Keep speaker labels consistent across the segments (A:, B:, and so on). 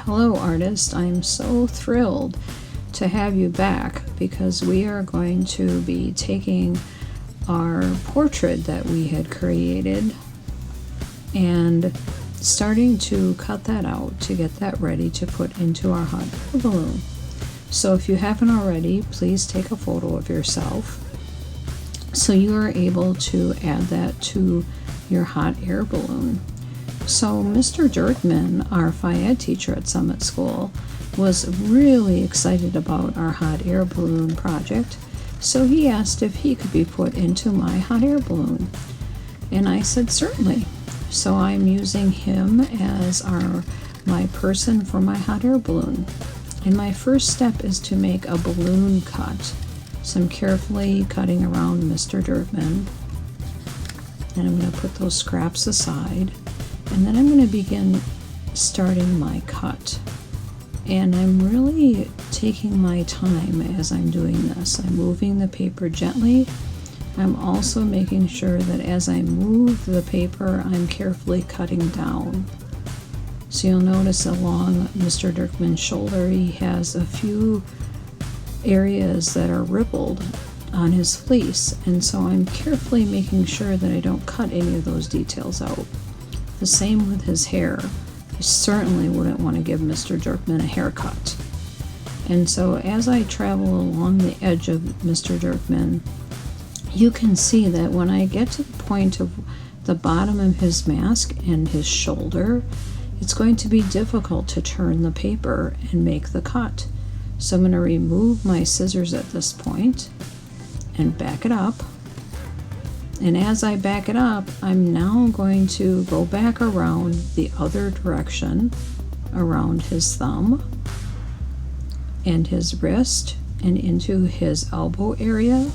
A: Hello, artist. I'm so thrilled to have you back because we are going to be taking our portrait that we had created and starting to cut that out to get that ready to put into our hot air balloon. So if you haven't already, please take a photo of yourself so you are able to add that to your hot air balloon. So Mr. Dirkman, our Phi-Ed teacher at Summit School, was really excited about our hot air balloon project, so he asked if he could be put into my hot air balloon. And I said certainly. So I'm using him as my person for my hot air balloon. And my first step is to make a balloon cut. So I'm carefully cutting around Mr. Dirkman. And I'm going to put those scraps aside. And then I'm going to begin starting my cut. And I'm really taking my time as I'm doing this. I'm moving the paper gently. I'm also making sure that as I move the paper, I'm carefully cutting down. So you'll notice along Mr. Dirkman's shoulder, he has a few areas that are rippled on his fleece, and so I'm carefully making sure that I don't cut any of those details out. The same with his hair. I certainly wouldn't want to give Mr. Dirkman a haircut. And so as I travel along the edge of Mr. Dirkman, you can see that when I get to the point of the bottom of his mask and his shoulder, it's going to be difficult to turn the paper and make the cut. So I'm going to remove my scissors at this point and back it up. And as I back it up, I'm now going to go back around the other direction, around his thumb and his wrist and into his elbow area.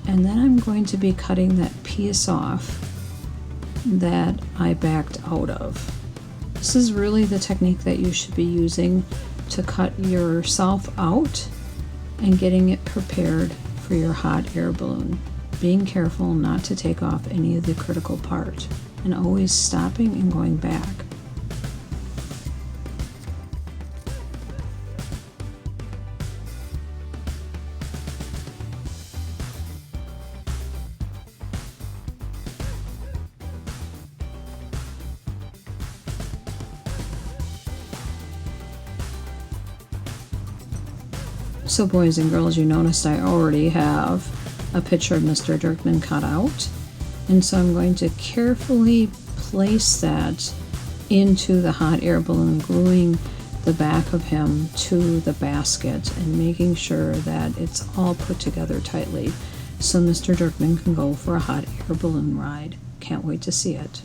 A: And then I'm going to be cutting that piece off that I backed out of. This is really the technique that you should be using to cut yourself out and getting it prepared for your hot air balloon. Being careful not to take off any of the critical part and always stopping and going back. So boys and girls, you noticed I already have a picture of Mr. Dirkman cut out, and so I'm going to carefully place that into the hot air balloon, gluing the back of him to the basket and making sure that it's all put together tightly so Mr. Dirkman can go for a hot air balloon ride. Can't wait to see it.